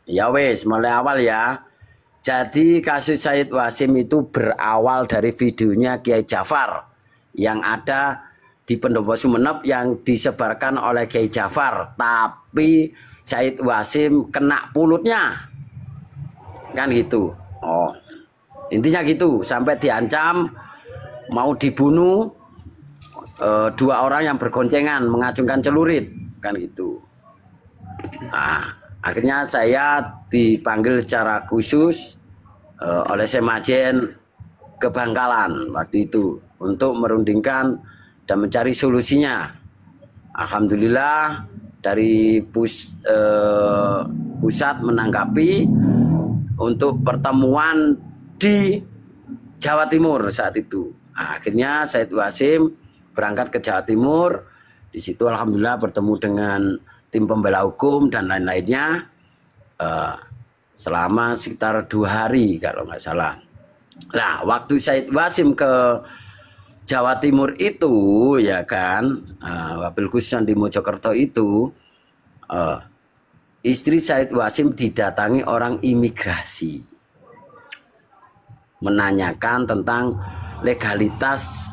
Ya wes, mulai awal ya. Jadi kasus Said Wasim itu berawal dari videonya Kiai Jafar yang ada di Pendopo Sumeneb yang disebarkan oleh Kiai Jafar, tapi Said Wasim kena pulutnya, kan gitu. Oh, intinya gitu, sampai diancam mau dibunuh, dua orang yang bergoncengan mengacungkan celurit, kan gitu. Nah, akhirnya saya dipanggil secara khusus oleh Semajen ke Bangkalan waktu itu untuk merundingkan dan mencari solusinya. Alhamdulillah dari pusat menanggapi untuk pertemuan di Jawa Timur saat itu. Nah, akhirnya Said Wasim berangkat ke Jawa Timur. Di situ alhamdulillah bertemu dengan tim pembela hukum dan lain-lainnya selama sekitar 2 hari kalau nggak salah. Nah, waktu Said Wasim ke Jawa Timur itu, ya kan, wabil khusus di Mojokerto itu, istri Said Wasim didatangi orang imigrasi, menanyakan tentang legalitas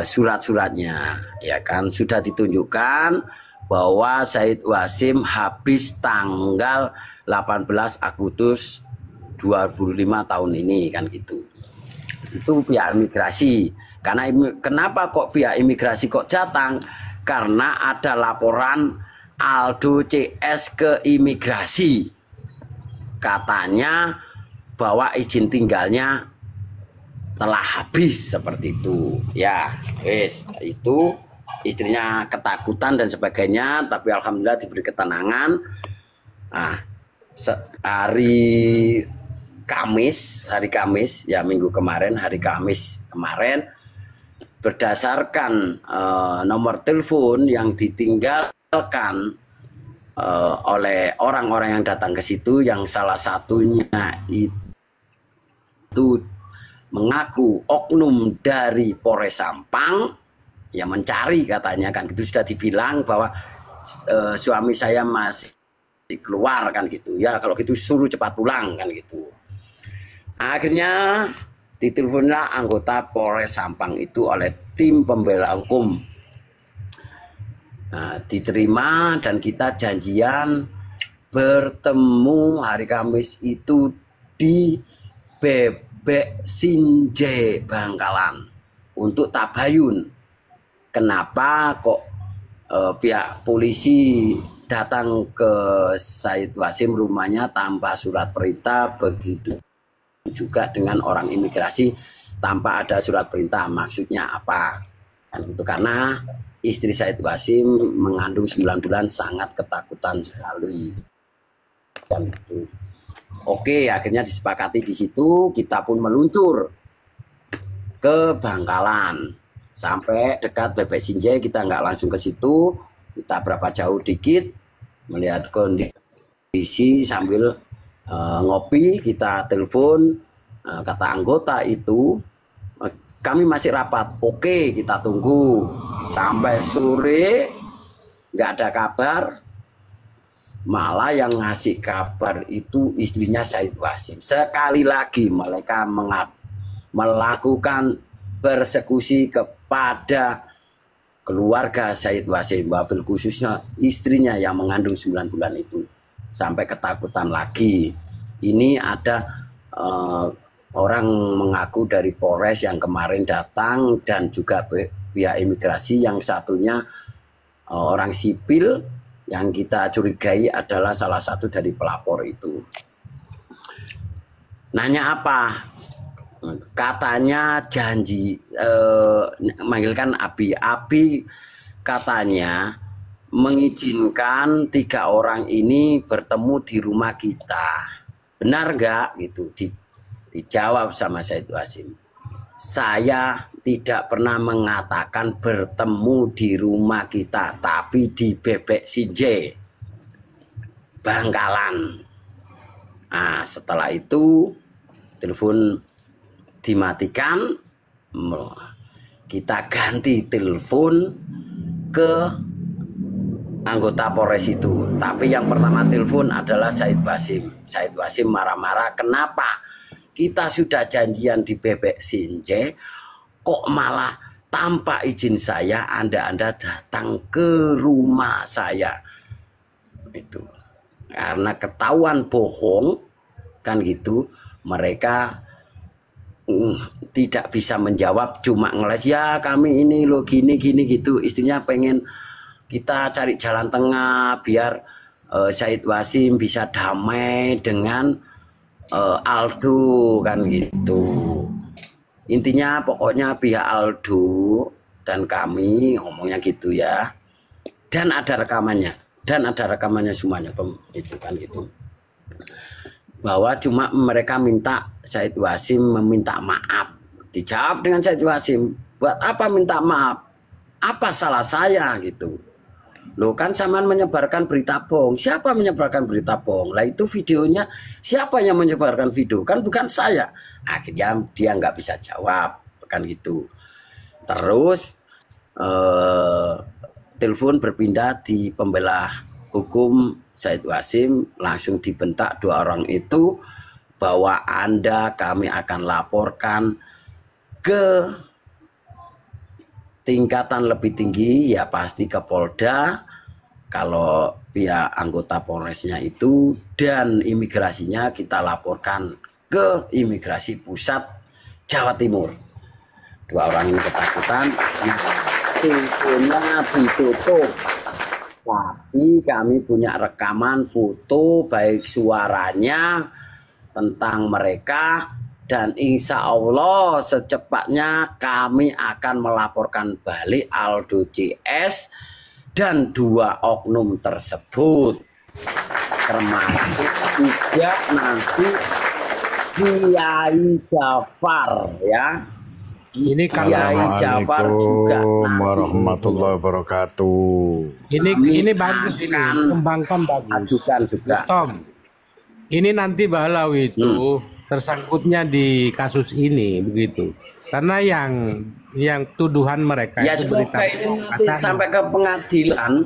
surat-suratnya, ya kan, sudah ditunjukkan bahwa Said Wasim habis tanggal 18 Agustus 25 tahun ini, kan gitu. Itu pihak imigrasi. Karena kenapa kok pihak imigrasi kok datang? Karena ada laporan Aldo CS ke imigrasi. Katanya bahwa izin tinggalnya telah habis seperti itu. Ya, wes itu istrinya ketakutan dan sebagainya, tapi alhamdulillah diberi ketenangan. Nah, hari Kamis ya, minggu kemarin, hari Kamis kemarin, berdasarkan nomor telepon yang ditinggalkan oleh orang-orang yang datang ke situ, yang salah satunya itu mengaku oknum dari Polres Sampang, ya mencari katanya, kan gitu, sudah dibilang bahwa suami saya masih keluar, kan gitu ya, kalau gitu suruh cepat pulang, kan gitu. Akhirnya diteleponlah anggota Polres Sampang itu oleh tim pembela hukum. Nah, diterima dan kita janjian bertemu hari Kamis itu di Bebek Sinje Bangkalan untuk tabayun. Kenapa kok pihak polisi datang ke Said Wasim rumahnya tanpa surat perintah, begitu juga dengan orang imigrasi tanpa ada surat perintah, maksudnya apa, kan itu. Karena istri Said Wasim mengandung 9 bulan, sangat ketakutan sekali, dan itu. Oke, akhirnya disepakati di situ, kita pun meluncur ke Bangkalan sampai dekat Bebek Sinjai. Kita nggak langsung ke situ, kita berapa jauh dikit melihat kondisi sambil ngopi, kita telepon, kata anggota itu, kami masih rapat. Oke, kita tunggu sampai sore, nggak ada kabar. Malah yang ngasih kabar itu istrinya Said Wasim. Sekali lagi mereka melakukan persekusi kepada keluarga Said Wasim, wabil khususnya istrinya yang mengandung 9 bulan itu, sampai ketakutan lagi. Ini ada orang mengaku dari Polres yang kemarin datang, dan juga pihak imigrasi, yang satunya orang sipil yang kita curigai adalah salah satu dari pelapor itu. Nanya apa? Katanya janji manggilkan Abi. Abi katanya mengizinkan 3 orang ini bertemu di rumah kita. Benar nggak? Gitu. Dijawab sama Said Wasim. Saya tidak pernah mengatakan bertemu di rumah kita, tapi di Bebek Sinje Bangkalan. Nah, setelah itu telepon dimatikan, kita ganti telepon ke anggota Polres itu. Tapi yang pertama telepon adalah Said Wasim. Said Wasim marah-marah, kenapa kita sudah janjian di Bebek Sinje, kok malah tanpa izin saya Anda datang ke rumah saya. Itu karena ketahuan bohong kan gitu, mereka tidak bisa menjawab, cuma ngeles, ya kami ini loh gini gitu. Istrinya pengen kita cari jalan tengah biar Said Wasim bisa damai dengan Aldo kan gitu. Intinya pokoknya pihak Aldo dan kami ngomongnya gitu ya. Dan ada rekamannya semuanya itu kan gitu. Bahwa cuma mereka minta Said Wasim meminta maaf. Dijawab dengan Said Wasim, buat apa minta maaf? Apa salah saya gitu? Loh kan zaman menyebarkan berita bohong. Siapa menyebarkan berita bohong? Lah itu videonya siapa yang menyebarkan video? Kan bukan saya. Akhirnya dia nggak bisa jawab kan gitu. Terus telepon berpindah di pembela hukum Said Wasim, langsung dibentak dua orang itu bahwa kami akan laporkan ke tingkatan lebih tinggi, ya pasti ke Polda kalau pihak anggota Polresnya itu, dan imigrasinya kita laporkan ke imigrasi pusat Jawa Timur. Dua orang ini ketakutan, teleponnya ditutup, tapi kami punya rekaman foto baik suaranya tentang mereka. Dan insya Allah secepatnya kami akan melaporkan balik Aldo CS dan dua oknum tersebut. Termasuk juga nanti Kiai Jafar ya. Ini Kiai Jafar juga warahmatullahi wabarakatuh. Ini bagus, ini kembangkan bagus. Ajukan juga. Tom, ini nanti Balawi itu tersangkutnya di kasus ini begitu, karena yang tuduhan mereka ya itu semoga ini nanti sampai ke pengadilan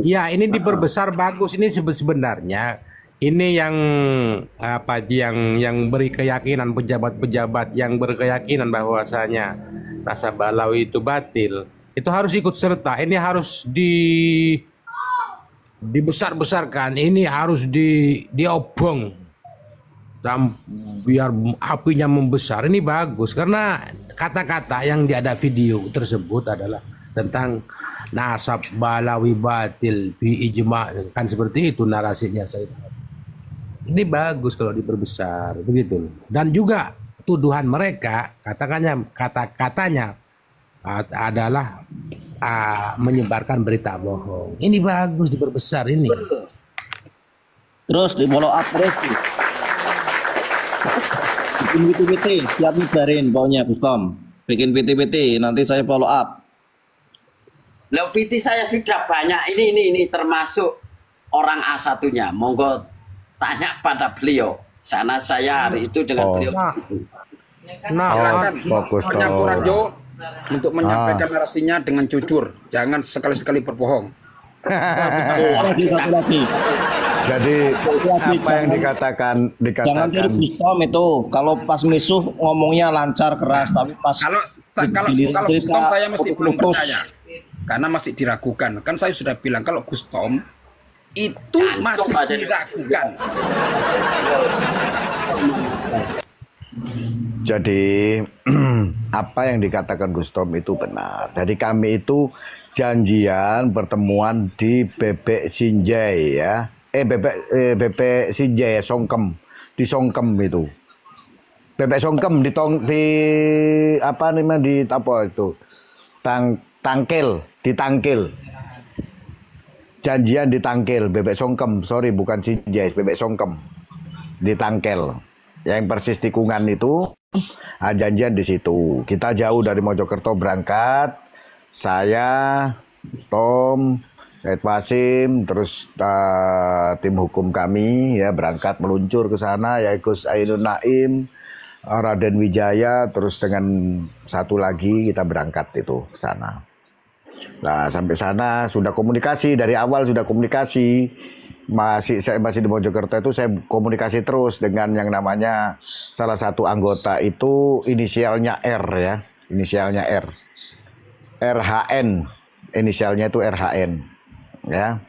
ya ini diperbesar bagus. Ini sebenarnya ini yang beri keyakinan, pejabat-pejabat yang berkeyakinan bahwasanya rasa Balawi itu batil, itu harus ikut serta. Ini harus dibesar-besarkan, ini harus diobong biar apinya membesar. Ini bagus karena kata-kata yang ada video tersebut adalah tentang nasab Balawi batil bi ijma, kan seperti itu narasinya saya. Ini bagus kalau diperbesar begitu. Dan juga tuduhan mereka kata-katanya adalah menyebarkan berita bohong. Ini bagus diperbesar ini. Terus di follow up terus. Bikin PT-PT, siap nyebarin pokoknya Gus Tom. Bikin PT-PT, nanti saya follow up. Nah, VT saya sudah banyak. Ini termasuk orang A1-nya. Monggo tanya pada beliau. Sana saya hari itu dengan beliau. Silakan pokoknya Purajo untuk menyampaikan narasinya dengan jujur. Jangan sekali-sekali berbohong. Jadi apa yang dikatakan jangan tiru Gus Tom itu. Kalau pas misuh ngomongnya lancar keras, tapi pas kalau Gus Tom saya masih belum percaya karena masih diragukan. Kan saya sudah bilang kalau Gus Tom itu masih diragukan. Jadi apa yang dikatakan Gus Tom itu benar. Jadi kami itu janjian pertemuan di Bebek Sinjai ya. Bebek Sinjai Songkem, di Songkem itu. Bebek Songkem di apa namanya, di apa itu? Tangkil, di Tangkil. Janjian di Tangkil, Bebek Songkem, sorry bukan Sinjai, Bebek Songkem. Di Tangkil. Yang persis tikungan itu, janjian di situ. Kita jauh dari Mojokerto berangkat. Saya, Tom, Said Wasim, terus tim hukum kami ya berangkat meluncur ke sana, ya Gus Ainun Naim, Raden Wijaya, terus dengan satu lagi kita berangkat itu ke sana. Nah, sampai sana sudah komunikasi, dari awal sudah komunikasi. Saya masih di Mojokerto itu saya komunikasi terus dengan yang namanya salah satu anggota itu inisialnya R ya, inisialnya R. RHN, inisialnya itu RHN ya.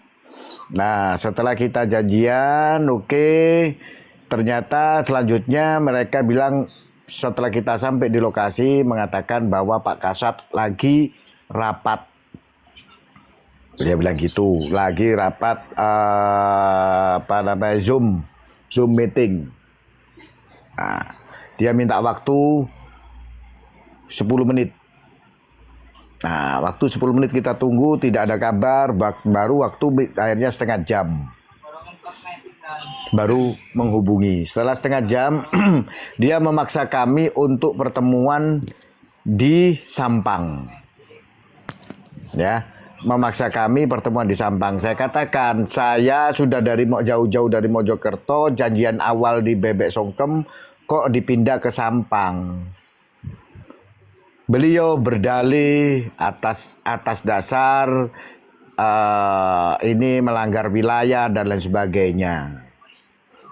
Nah, setelah kita janjian, oke, ternyata selanjutnya mereka bilang setelah kita sampai di lokasi mengatakan bahwa Pak Kasat lagi rapat. Dia bilang gitu, lagi rapat Zoom meeting. Nah, dia minta waktu 10 menit. Nah, waktu 10 menit kita tunggu, tidak ada kabar, baru waktu akhirnya setengah jam. Baru menghubungi. Setelah setengah jam, dia memaksa kami untuk pertemuan di Sampang. Ya, memaksa kami pertemuan di Sampang. Saya katakan, saya sudah jauh-jauh dari Mojokerto, janjian awal di Bebek Songkem, kok dipindah ke Sampang. Beliau berdalih atas dasar ini melanggar wilayah dan lain sebagainya.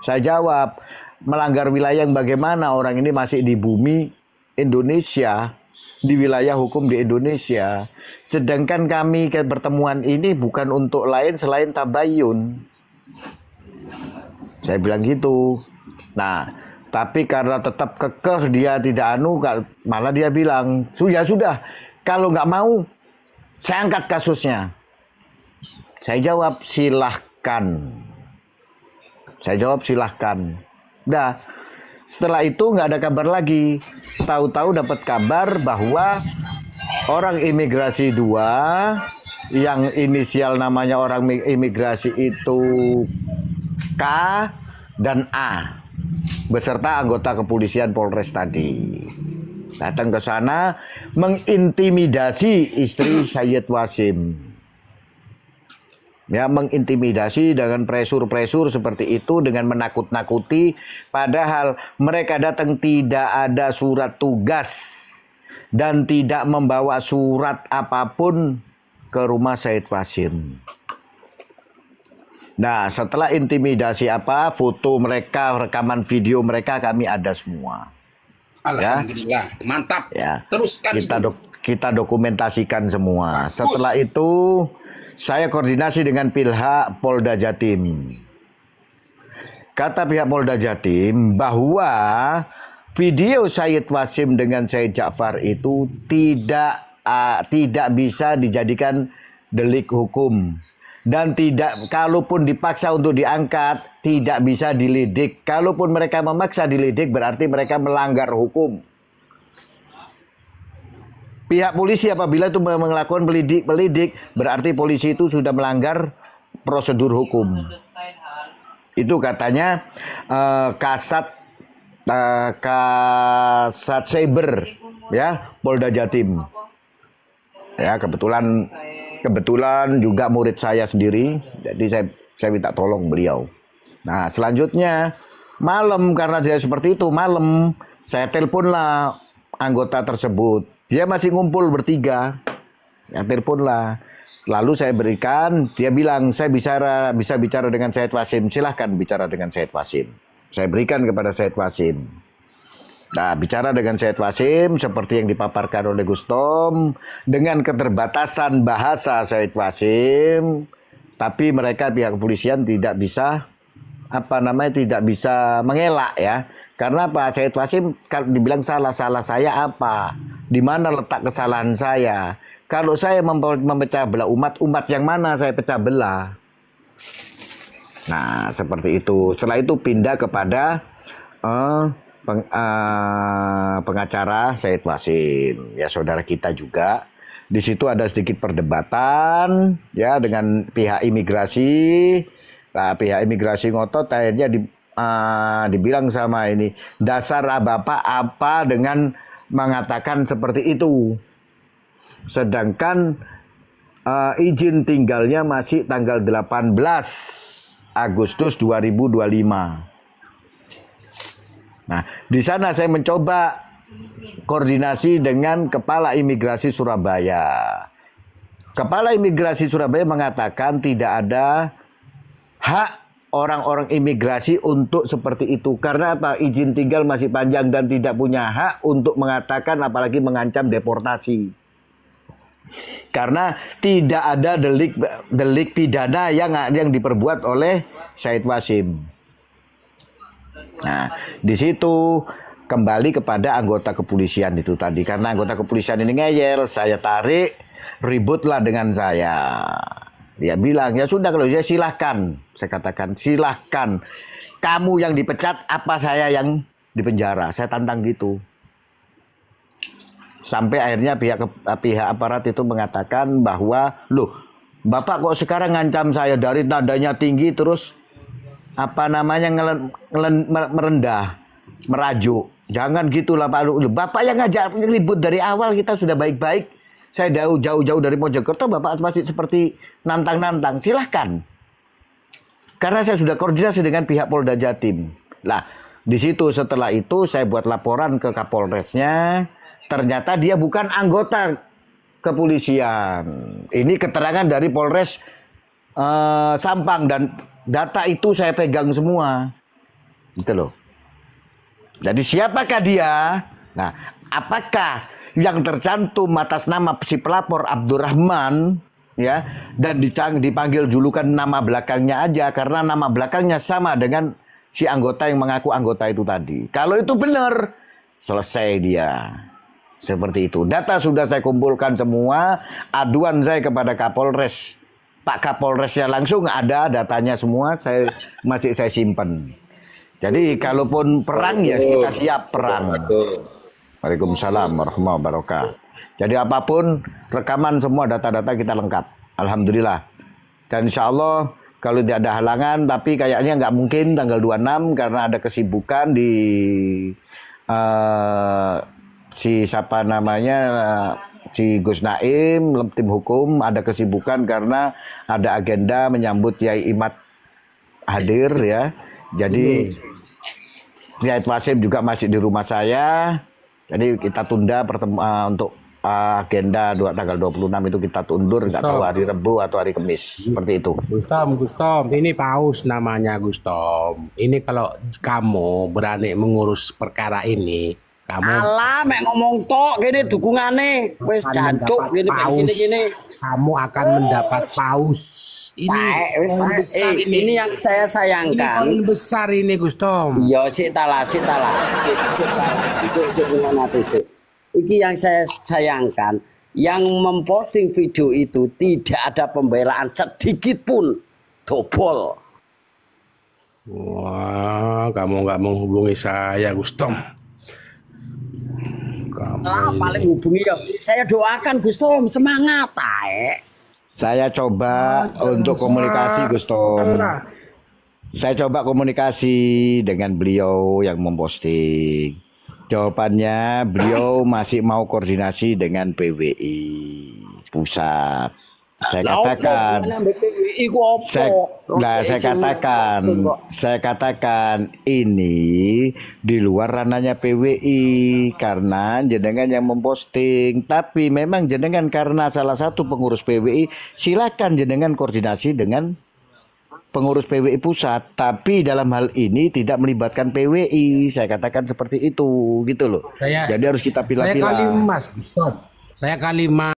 Saya jawab, melanggar wilayah yang bagaimana, orang ini masih di bumi Indonesia, di wilayah hukum di Indonesia. Sedangkan kami ke pertemuan ini bukan untuk lain selain tabayun. Saya bilang gitu. Nah, tapi karena tetap kekeh dia tidak malah dia bilang, sudah, kalau nggak mau, saya angkat kasusnya. Saya jawab, silahkan. Udah, setelah itu nggak ada kabar lagi. Tahu-tahu dapat kabar bahwa orang imigrasi 2, yang inisial namanya orang imigrasi itu K dan A, beserta anggota kepolisian Polres tadi, datang ke sana mengintimidasi istri Sayyid Wasim. Ya, mengintimidasi dengan presur-presur seperti itu, dengan menakut-nakuti, padahal mereka datang tidak ada surat tugas dan tidak membawa surat apapun ke rumah Sayyid Wasim. Nah, setelah intimidasi foto mereka, rekaman video mereka kami ada semua. Alhamdulillah, ya. Mantap. Ya. Teruskan kita dokumentasikan semua. Bagus. Setelah itu saya koordinasi dengan pihak Polda Jatim. Kata pihak Polda Jatim bahwa video Sayyid Wasim dengan Sayyid Ja'far itu tidak bisa dijadikan delik hukum. Dan kalaupun dipaksa untuk diangkat, tidak bisa dilidik. Kalaupun mereka memaksa dilidik, berarti mereka melanggar hukum. Pihak polisi apabila itu melakukan pelidik, berarti polisi itu sudah melanggar prosedur hukum. Itu katanya Kasat Cyber ya, Polda Jatim. Ya, kebetulan juga murid saya sendiri, jadi saya minta tolong beliau. Nah, selanjutnya malam, karena dia seperti itu, malam saya teleponlah anggota tersebut. Dia masih ngumpul bertiga. Ya, teleponlah. Lalu saya berikan, dia bilang, saya bisa bicara dengan Sayyid Wasim. Silahkan bicara dengan Sayyid Wasim. Saya berikan kepada Sayyid Wasim. Nah, bicara dengan Sayyid Wasim seperti yang dipaparkan oleh Gustom, dengan keterbatasan bahasa Sayyid Wasim, tapi mereka pihak kepolisian tidak bisa tidak bisa mengelak ya. Karena Pak Sayyid Wasim kalau dibilang salah saya apa? Di mana letak kesalahan saya? Kalau saya memecah belah umat yang mana saya pecah belah? Nah, seperti itu. Setelah itu pindah kepada pengacara Sayyid Wasim, ya saudara kita juga. Di situ ada sedikit perdebatan ya dengan pihak imigrasi. Nah, pihak imigrasi ngotot, akhirnya dibilang sama ini, dasar Bapak apa dengan mengatakan seperti itu. Sedangkan izin tinggalnya masih tanggal 18 Agustus 2025. Nah, di sana saya mencoba koordinasi dengan Kepala Imigrasi Surabaya. Kepala Imigrasi Surabaya mengatakan tidak ada hak orang-orang imigrasi untuk seperti itu. Karena apa? Izin tinggal masih panjang dan tidak punya hak untuk mengatakan apalagi mengancam deportasi. Karena tidak ada delik pidana yang diperbuat oleh Said Wasim. Nah, di situ kembali kepada anggota kepolisian itu tadi. Karena anggota kepolisian ini ngeyel, saya tarik, ributlah dengan saya. Dia bilang, ya sudah kalau dia silahkan. Saya katakan, silahkan. Kamu yang dipecat, apa saya yang dipenjara? Saya tantang gitu. Sampai akhirnya pihak aparat itu mengatakan bahwa, loh, Bapak kok sekarang ngancam saya dari nadanya tinggi terus apa namanya merendah, merajuk. Jangan gitulah Pak. Bapak yang ngajak ribut dari awal, kita sudah baik-baik. Saya jauh-jauh dari Mojokerto, Bapak masih seperti nantang-nantang. Silahkan. Karena saya sudah koordinasi dengan pihak Polda Jatim. Nah, di situ setelah itu saya buat laporan ke Kapolresnya. Ternyata dia bukan anggota kepolisian. Ini keterangan dari Polres Sampang dan data itu saya pegang semua. Gitu loh. Jadi siapakah dia? Nah, apakah yang tercantum atas nama si pelapor Abdurrahman ya dan dipanggil julukan nama belakangnya aja karena nama belakangnya sama dengan si anggota yang mengaku anggota itu tadi. Kalau itu benar, selesai dia. Seperti itu. Data sudah saya kumpulkan semua. Aduan saya kepada Kapolres. Pak Kapolresnya langsung ada datanya semua. Masih saya simpan. Jadi kalaupun perang ya kita siap perang. Waalaikumsalam warahmatullahi wabarakatuh. Jadi apapun rekaman semua data-data kita lengkap. Alhamdulillah. Dan insya Allah kalau tidak ada halangan. Tapi kayaknya nggak mungkin tanggal 26 karena ada kesibukan di si Gus Naim, tim hukum ada kesibukan karena ada agenda menyambut Yai Imad hadir ya. Jadi Said Wasim juga masih di rumah saya. Jadi kita tunda untuk agenda tanggal 26 itu kita tundur, nggak tahu hari Rabu atau hari Kamis. Seperti itu. Gustom, ini paus namanya Gustom. Ini kalau kamu berani mengurus perkara ini, kamu alah mek ngomong tok gini dukungane wis jancuk gini gini kamu akan mendapat paus ini yang saya sayangkan ini besar ini Gustom. Iya sik talah iki yang saya sayangkan yang memposting video itu tidak ada pembelaan sedikit pun dobol. Wah, kamu nggak menghubungi saya Gustom. Paling hubungi ya. Saya doakan Gustom semangat Saya coba untuk komunikasi Gustom. Saya coba komunikasi dengan beliau yang memposting. Jawabannya beliau masih mau koordinasi dengan PWI pusat. Saya katakan ini di luar ranahnya PWI karena jenengan yang memposting. Tapi memang jenengan karena salah satu pengurus PWI, silakan jenengan koordinasi dengan pengurus PWI pusat. Tapi dalam hal ini tidak melibatkan PWI. Saya katakan seperti itu, gitu loh. Jadi harus kita pilah-pilah. Saya kalimat.